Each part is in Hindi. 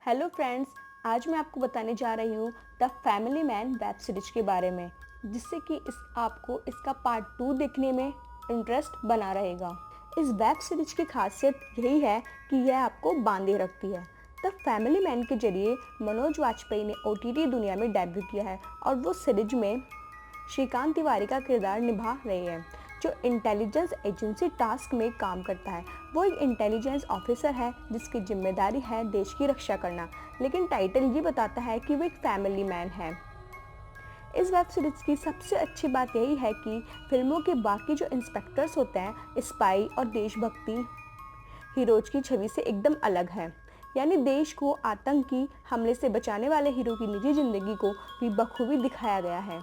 हेलो फ्रेंड्स, आज मैं आपको बताने जा रही हूँ the family man web series के बारे में, जिससे कि आपको इसका पार्ट 2 देखने में इंटरेस्ट बना रहेगा। इस वेब सीरीज की खासियत यही है कि यह आपको बांधे रखती है। द फैमिली मैन के जरिए मनोज वाजपेयी ने OTT दुनिया में डेब्यू किया है और वो सीरीज में श्रीकांत तिवारी का किरदार निभा रहे हैं, जो इंटेलिजेंस एजेंसी टास्क में काम करता है। वो एक इंटेलिजेंस ऑफिसर है जिसकी जिम्मेदारी है देश की रक्षा करना, लेकिन टाइटल ये बताता है कि वो एक फैमिली मैन है। इस वेब सीरीज की सबसे अच्छी बात यही है कि फिल्मों के बाकी जो इंस्पेक्टर्स होते हैं, स्पाई और देशभक्ति हीरोज की छवि से एकदम अलग है। यानी देश को आतंकी हमले से बचाने वाले हीरो की निजी जिंदगी को भी बखूबी दिखाया गया है,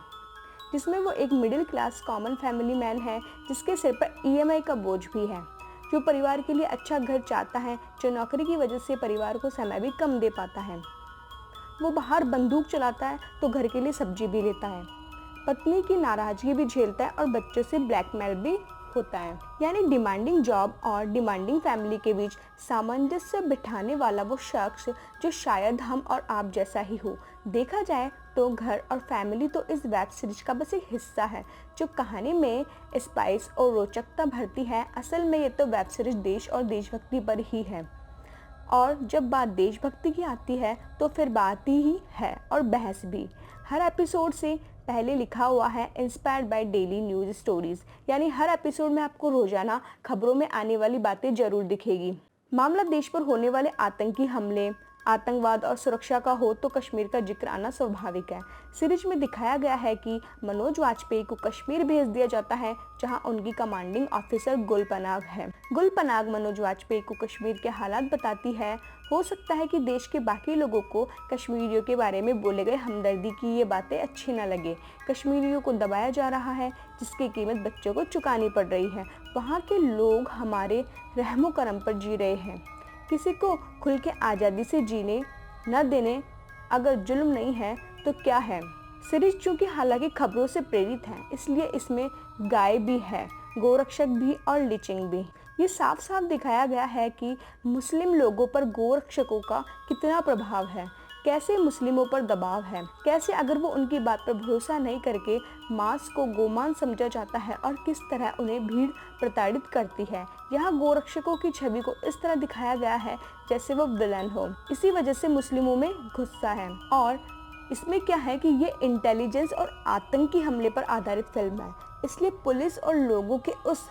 जिसमें वो एक middle class common family man है जिसके सिर पर EMI का बोझ भी है, जो परिवार के लिए अच्छा घर चाहता है, जो नौकरी की वजह से परिवार को समय भी कम दे पाता है। वो बाहर बंदूक चलाता है तो घर के लिए सब्जी भी लेता है, पत्नी की नाराजगी भी झेलता है और बच्चों से ब्लैकमेल भी होता है। यानी डिमांडिंग जॉब और डिमांडिंग फैमिली के बीच सामंजस्य बिठाने वाला वो शख्स जो शायद हम और आप जैसा ही हो। देखा जाए तो घर और फैमिली तो इस वेब सीरीज का बस एक हिस्सा है, जो कहानी में स्पाइस और रोचकता भरती है। असल में ये तो वेब सीरीज देश और देशभक्ति पर ही है, और जब बात देशभक्ति की आती है तो फिर बात ही है और बहस भी। हर एपिसोड से पहले लिखा हुआ है inspired by daily news stories, यानी हर एपिसोड में आपको रोजाना खबरों में आने वाली बातें जरूर दिखेगी। मामला देश पर होने वाले आतंकी हमले, आतंकवाद और सुरक्षा का हो तो कश्मीर का जिक्र आना स्वाभाविक है। सीरीज में दिखाया गया है कि मनोज वाजपेयी को कश्मीर भेज दिया जाता है, जहां उनकी कमांडिंग ऑफिसर गुलपनाग है। गुलपनाग मनोज वाजपेयी को कश्मीर के हालात बताती है। हो सकता है कि देश के बाकी लोगों को कश्मीरियों के बारे में बोले गए हमदर्दी की ये बातें अच्छी न लगे। कश्मीरियों को दबाया जा रहा है, जिसकी कीमत बच्चों को चुकानी पड़ रही है। वहाँ के लोग हमारे रहमो करम पर जी रहे हैं, किसी को खुल के आज़ादी से जीने न देने अगर जुल्म नहीं है तो क्या है। सीरीज चूँकि हालांकि खबरों से प्रेरित है, इसलिए इसमें गाय भी है, गोरक्षक भी और लिचिंग भी। ये साफ साफ दिखाया गया है कि मुस्लिम लोगों पर गोरक्षकों का कितना प्रभाव है, कैसे मुस्लिमों पर दबाव है, कैसे अगर वो उनकी बात पर भरोसा नहीं करके मांस को गोमान समझा जाता है और किस तरह उन्हें भीड़ प्रताड़ित करती है। यहाँ गोरक्षकों की छवि को इस तरह दिखाया गया है जैसे वो विलन हो। इसी वजह से मुस्लिमों में गुस्सा है। और इसमें क्या है कि ये इंटेलिजेंस और आतंकी हमले पर आधारित फिल्म है, इसलिए पुलिस और लोगों के उस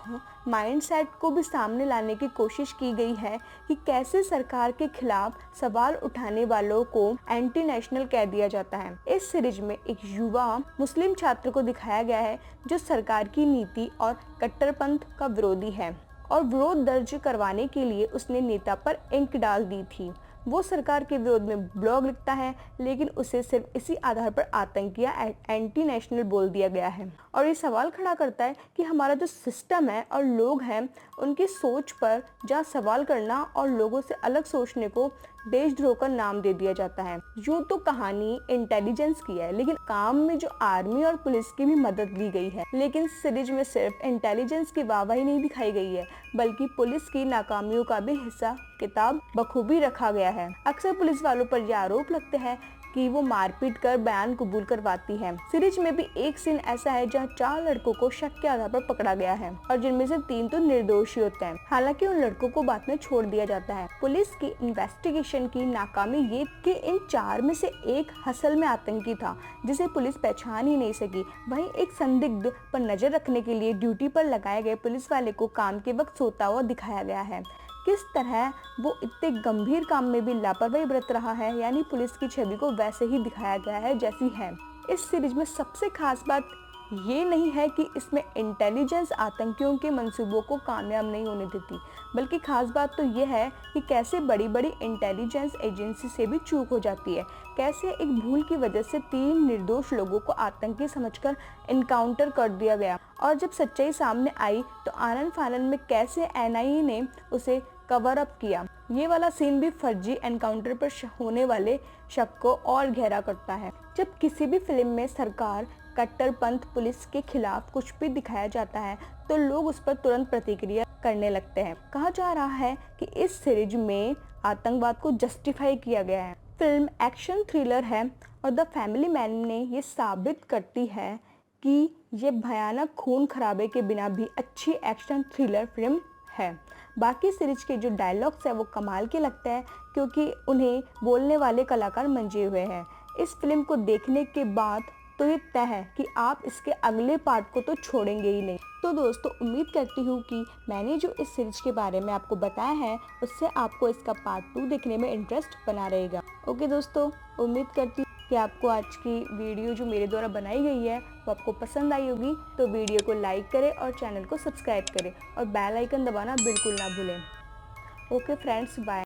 माइंडसेट को भी सामने लाने की कोशिश की गई है कि कैसे सरकार के खिलाफ सवाल उठाने वालों को एंटी नेशनल कह दिया जाता है। इस सीरीज में एक युवा मुस्लिम छात्र को दिखाया गया है जो सरकार की नीति और कट्टरपंथ का विरोधी है, और विरोध दर्ज करवाने के लिए उसने नेता पर इंक डाल दी थी। वो सरकार के विरोध में ब्लॉग लिखता है, लेकिन उसे सिर्फ इसी आधार पर आतंकी या एंटी नेशनल बोल दिया गया है। और ये सवाल खड़ा करता है कि हमारा जो सिस्टम है और लोग हैं, उनकी सोच पर जहाँ सवाल करना और लोगों से अलग सोचने को देशद्रोह का नाम दे दिया जाता है। यूँ तो कहानी इंटेलिजेंस की है, लेकिन काम में जो आर्मी और पुलिस की भी मदद ली गई है। लेकिन सीरीज में सिर्फ इंटेलिजेंस की वाहवाही नहीं दिखाई गई है, बल्कि पुलिस की नाकामियों का भी हिस्सा किताब बखूबी रखा गया है। अक्सर पुलिस वालों पर यह आरोप लगते हैं कि वो मारपीट कर बयान कबूल करवाती है। सीरीज में भी एक सीन ऐसा है जहाँ 4 लड़कों को शक के आधार पर पकड़ा गया है, और जिनमें से 3 तो निर्दोषी होते हैं। हालांकि उन लड़कों को बाद में छोड़ दिया जाता है। पुलिस की इन्वेस्टिगेशन की नाकामी ये कि इन 4 में से एक असल में आतंकी था, जिसे पुलिस पहचान ही नहीं सकी। वहीं एक संदिग्ध पर नजर रखने के लिए ड्यूटी पर लगाए गए पुलिस वाले को काम के वक्त सोता हुआ दिखाया गया है। किस तरह वो इतने गंभीर काम में भी लापरवाही बरत रहा है, यानी पुलिस की छवि को वैसे ही दिखाया गया है जैसी है। इस सीरीज में सबसे खास बात ये नहीं है कि इसमें इंटेलिजेंस आतंकियों के मंसूबों को कामयाब नहीं होने देती, बल्कि खास बात तो ये है कि कैसे बड़ी बड़ी इंटेलिजेंस एजेंसी से भी चूक हो जाती है। कैसे एक भूल की वजह से 3 निर्दोष लोगों को आतंकी समझकर इनकाउंटर कर दिया गया, और जब सच्चाई सामने आई तो आनन फानन में कैसे NIA ने उसे कवर अप किया। ये वाला सीन भी फर्जी एनकाउंटर पर होने वाले शक को और गहरा करता है। जब किसी भी फिल्म में सरकार, कट्टरपंथ, पुलिस के खिलाफ कुछ भी दिखाया जाता है तो लोग उस पर तुरंत प्रतिक्रिया करने लगते हैं। कहा जा रहा है कि इस सीरीज में आतंकवाद को जस्टिफाई किया गया है। फिल्म एक्शन थ्रिलर है और द फैमिली मैन ने ये साबित करती है कि ये भयानक खून खराबे के बिना भी अच्छी एक्शन थ्रिलर फिल्म है। बाकी सीरीज के जो डायलॉग्स है वो कमाल के लगते हैं क्योंकि उन्हें बोलने वाले कलाकार मंजे हुए हैं। इस फिल्म को देखने के बाद तो ये तय है कि आप इसके अगले पार्ट को तो छोड़ेंगे ही नहीं। तो दोस्तों, उम्मीद करती हूँ कि मैंने जो इस सीरीज के बारे में आपको बताया है उससे आपको इसका पार्ट 2 देखने में इंटरेस्ट बना रहेगा। ओके दोस्तों, उम्मीद करती हूँ कि आपको आज की वीडियो जो मेरे द्वारा बनाई गई है वो आपको पसंद आई होगी। तो वीडियो को लाइक करें और चैनल को सब्सक्राइब करें और बेल आइकन दबाना बिल्कुल ना भूलें। Okay friends, bye.